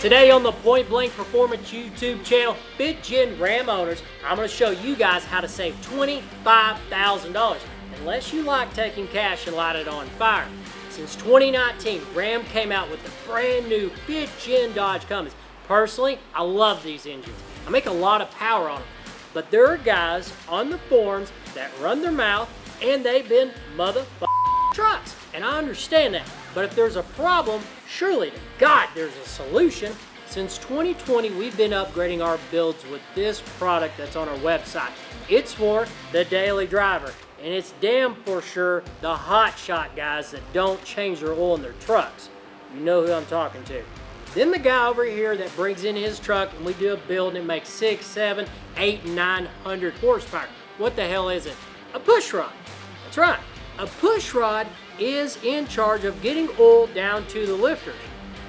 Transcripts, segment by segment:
Today on the Point Blank Performance YouTube channel, Fit Gen Ram owners, I'm going to show you guys how to save $25,000. Unless you like taking cash and light it on fire. Since 2019, Ram came out with the brand new Fit Gen Dodge Cummins. Personally, I love these engines. I make a lot of power on them. But there are guys on the forums that run their mouth and they've been motherfucking trucks. And I understand that. But if there's a problem, surely to God there's a solution. Since 2020, we've been upgrading our builds with this product that's on our website. It's for the daily driver. And it's damn for sure the hot shot guys that don't change their oil in their trucks. You know who I'm talking to. Then the guy over here that brings in his truck and we do a build and it makes 6, 7, 8, 900 horsepower. What the hell is it? A push rod. That's right. A push rod is in charge of getting oil down to the lifters.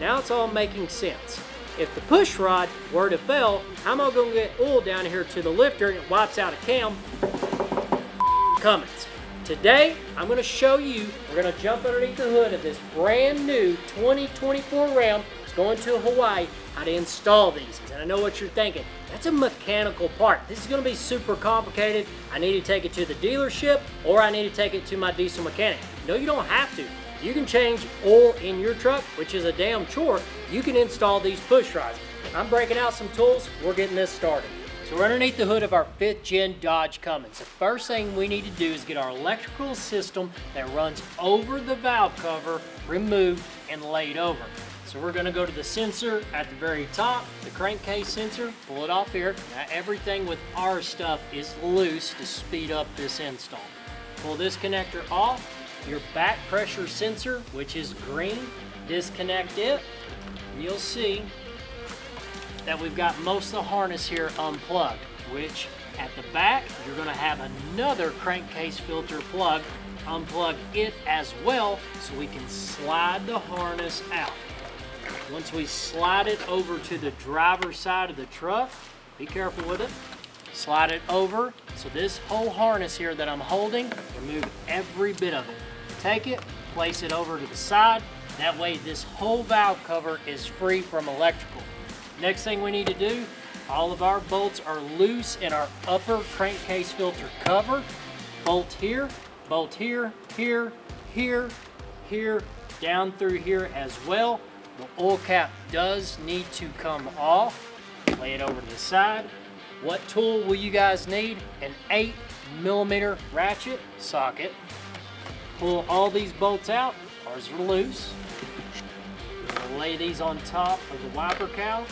Now it's all making sense. If the push rod were to fail, how am I going to get oil down here to the lifter and it wipes out a Cam Cummins? Today, I'm going to show you, we're going to jump underneath the hood of this brand new 2024 Ram. It's going to Hawaii, how to install these. And I know what you're thinking. That's a mechanical part. This is going to be super complicated. I need to take it to the dealership or I need to take it to my diesel mechanic. No, you don't have to. You can change oil in your truck, which is a damn chore. You can install these push rods. I'm breaking out some tools. We're getting this started. So we're underneath the hood of our Fit Gen Dodge Cummins. The first thing we need to do is get our electrical system that runs over the valve cover removed and laid over. So we're going to go to the sensor at the very top, the crankcase sensor, pull it off here. Now everything with our stuff is loose to speed up this install. Pull this connector off. Your back pressure sensor, which is green, disconnect it. You'll see that we've got most of the harness here unplugged, which at the back, you're going to have another crankcase filter plug. Unplug it as well so we can slide the harness out. Once we slide it over to the driver's side of the truck, be careful with it. Slide it over. So this whole harness here that I'm holding, remove every bit of it. Take it, place it over to the side. That way this whole valve cover is free from electrical. Next thing we need to do, all of our bolts are loose in our upper crankcase filter cover. Bolt here, here, here, down through here as well. The oil cap does need to come off. Lay it over to the side. What tool will you guys need? An 8mm ratchet socket. Pull all these bolts out. Ours are loose. We're going to lay these on top of the wiper cowl.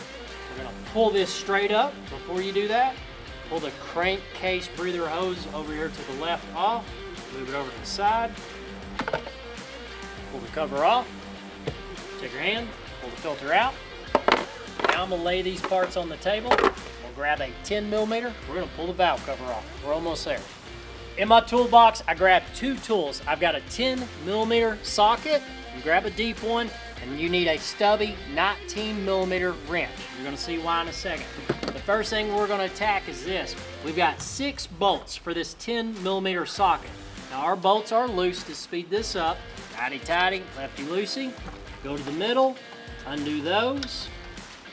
We're going to pull this straight up. Before you do that, pull the crankcase breather hose over here to the left off. Move it over to the side. Pull the cover off. Take your hand, pull the filter out. Now I'm going to lay these parts on the table. We'll grab a 10mm. We're going to pull the valve cover off. We're almost there. In my toolbox, I grabbed two tools. I've got a 10mm socket. You grab a deep one, and you need a stubby 19mm wrench. You're going to see why in a second. The first thing we're going to attack is this. We've got 6 bolts for this 10mm socket. Now our bolts are loose to speed this up. Righty-tighty, lefty-loosey. Go to the middle, undo those.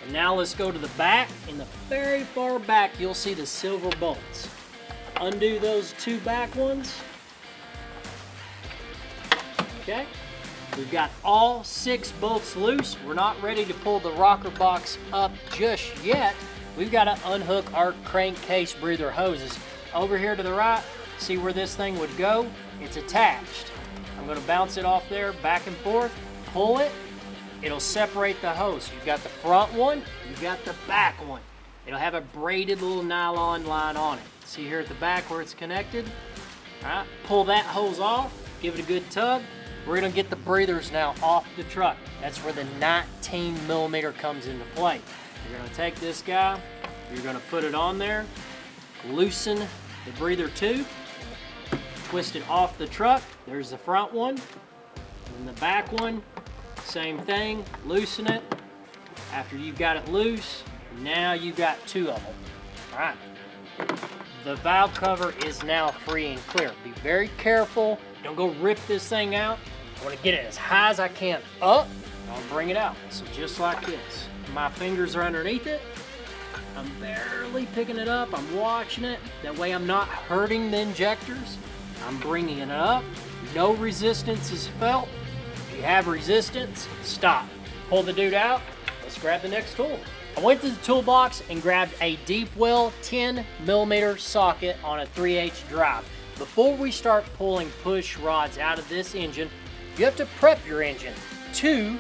And now let's go to the back. In the very far back, you'll see the silver bolts. Undo those 2 back ones. Okay. We've got all 6 bolts loose. We're not ready to pull the rocker box up just yet. We've got to unhook our crankcase breather hoses. Over here to the right, see where this thing would go? It's attached. I'm going to bounce it off there, back and forth. Pull it. It'll separate the hose. You've got the front one, you've got the back one. It'll have a braided little nylon line on it. See here at the back where it's connected? All right, pull that hose off, give it a good tug. We're gonna get the breathers now off the truck. That's where the 19mm comes into play. You're gonna take this guy, you're gonna put it on there, loosen the breather tube, twist it off the truck. There's the front one, and the back one, same thing, loosen it. After you've got it loose, now you've got 2 of them. All right. The valve cover is now free and clear. Be very careful. Don't go rip this thing out. I want to get it as high as I can up. I'll bring it out. So just like this. My fingers are underneath it. I'm barely picking it up. I'm watching it. That way I'm not hurting the injectors. I'm bringing it up. No resistance is felt. If you have resistance, stop. Pull the dude out. Let's grab the next tool. I went to the toolbox and grabbed a deep well 10mm socket on a 3/8 drive. Before we start pulling push rods out of this engine, you have to prep your engine to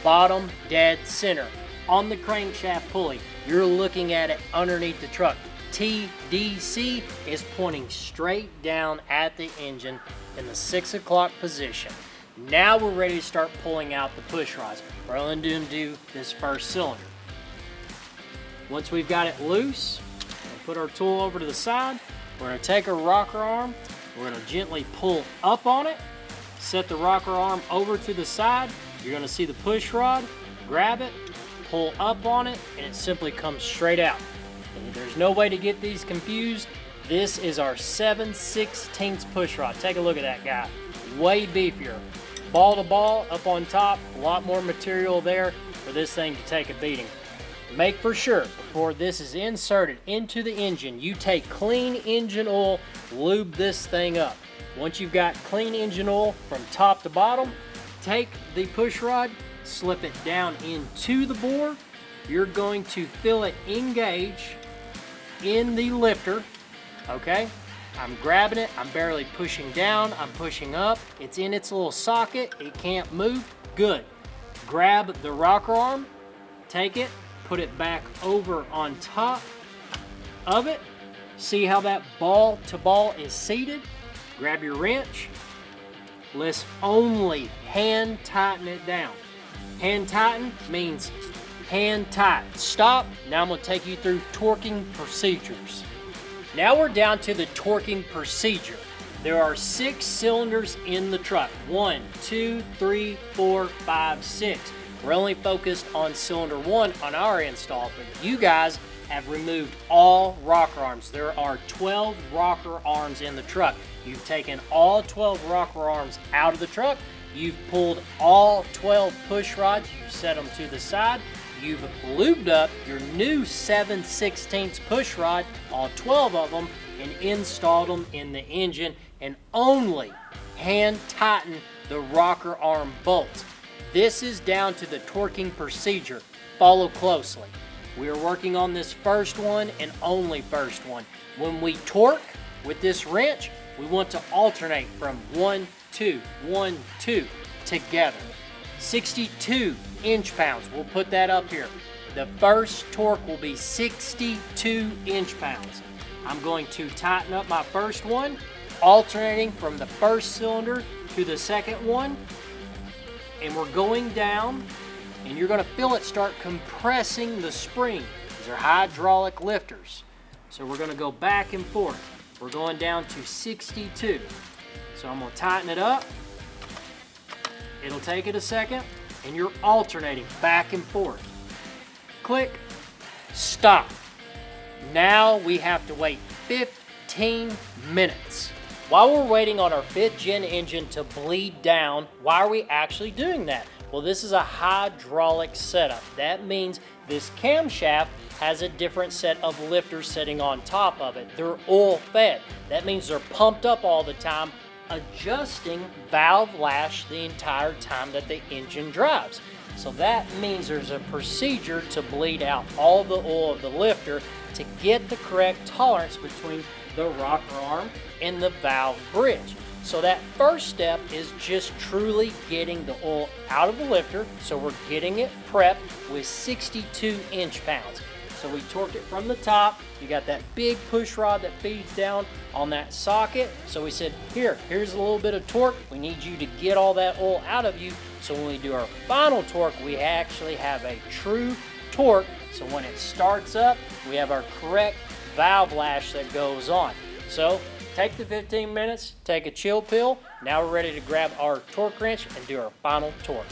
bottom dead center. On the crankshaft pulley, you're looking at it underneath the truck. TDC is pointing straight down at the engine in the 6 o'clock position. Now we're ready to start pulling out the push rods. We're only going to do this first cylinder. Once we've got it loose, we'll put our tool over to the side. We're going to take our rocker arm, we're going to gently pull up on it, set the rocker arm over to the side. You're going to see the push rod, grab it, pull up on it, and it simply comes straight out. And there's no way to get these confused. This is our 7/16 push rod. Take a look at that guy. Way beefier. Ball to ball up on top, a lot more material there for this thing to take a beating. Make for sure before this is inserted into the engine, you take clean engine oil, lube this thing up. Once you've got clean engine oil from top to bottom, take the push rod, slip it down into the bore. You're going to feel it engage in the lifter, okay? I'm grabbing it, I'm barely pushing down, I'm pushing up. It's in its little socket, it can't move, good. Grab the rocker arm, take it, put it back over on top of it. See how that ball to ball is seated? Grab your wrench. Let's only hand tighten it down. Hand tighten means hand tight. Stop. Now I'm going to take you through torquing procedures. Now we're down to the torquing procedure. There are 6 cylinders in the truck. 1, 2, 3, 4, 5, 6. We're only focused on cylinder 1 on our install, but you guys have removed all rocker arms. There are 12 rocker arms in the truck. You've taken all 12 rocker arms out of the truck. You've pulled all 12 push rods. You've set them to the side. You've lubed up your new 7/16 push rod, all 12 of them, and installed them in the engine, and only hand tighten the rocker arm bolts. This is down to the torquing procedure. Follow closely. We are working on this first one and only first one. When we torque with this wrench, we want to alternate from 1, 2, 1, 2 together. 62 inch-pounds. We'll put that up here. The first torque will be 62 inch-pounds. I'm going to tighten up my first one, alternating from the first cylinder to the second one. And we're going down, and you're going to feel it start compressing the spring. These are hydraulic lifters. So we're going to go back and forth. We're going down to 62. So I'm going to tighten it up. It'll take it a second, and you're alternating back and forth. Click, stop. Now we have to wait 15 minutes. While we're waiting on our 5th gen engine to bleed down, why are we actually doing that? Well, this is a hydraulic setup. That means this camshaft has a different set of lifters sitting on top of it. They're oil fed. That means they're pumped up all the time, adjusting valve lash the entire time that the engine drives. So that means there's a procedure to bleed out all the oil of the lifter to get the correct tolerance between the rocker arm and the valve bridge. So that first step is just truly getting the oil out of the lifter. So we're getting it prepped with 62 inch-pounds. So we torqued it from the top. You got that big push rod that feeds down on that socket. So we said, here's a little bit of torque. We need you to get all that oil out of you. So when we do our final torque, we actually have a true torque. So when it starts up, we have our correct valve lash that goes on. So take the 15 minutes, take a chill pill. Now we're ready to grab our torque wrench and do our final torque.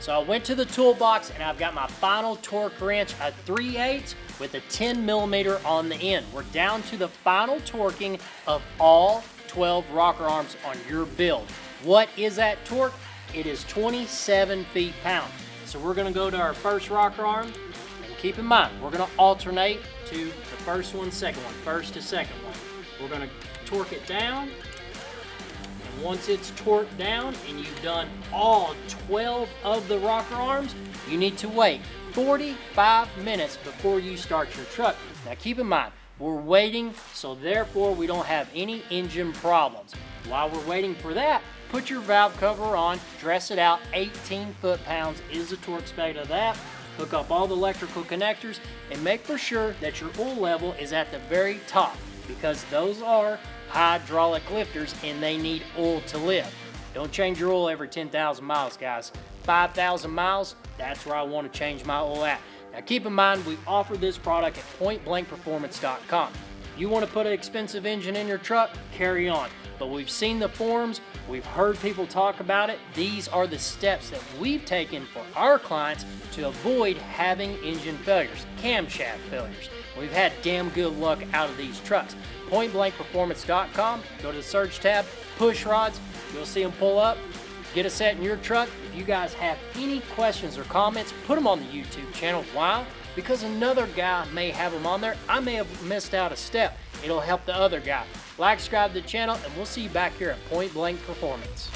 So I went to the toolbox and I've got my final torque wrench, a 3/8 with a 10mm on the end. We're down to the final torquing of all 12 rocker arms on your build. What is that torque? It is 27 feet-pound. so we're gonna go to our first rocker arm, and keep in mind, we're gonna alternate to the first one, second one, first to second one. We're gonna torque it down, and once it's torqued down and you've done all 12 of the rocker arms, you need to wait 45 minutes before you start your truck. Now keep in mind, we're waiting, so therefore we don't have any engine problems. While we're waiting for that, put your valve cover on, dress it out. 18 foot-pounds is the torque spec of that. Hook up all the electrical connectors and make for sure that your oil level is at the very top, because those are hydraulic lifters and they need oil to live. Don't change your oil every 10,000 miles, guys. 5,000 miles, that's where I want to change my oil at. Now keep in mind, we offer this product at pointblankperformance.com. If you want to put an expensive engine in your truck, carry on. But we've seen the forums, we've heard people talk about it. These are the steps that we've taken for our clients to avoid having engine failures, camshaft failures. We've had damn good luck out of these trucks. Pointblankperformance.com, go to the search tab, push rods, you'll see them pull up. Get a set in your truck. If you guys have any questions or comments, put them on the YouTube channel. Why? Because another guy may have them on there. I may have missed out a step. It'll help the other guy. Like, subscribe to the channel, and we'll see you back here at Point Blank Performance.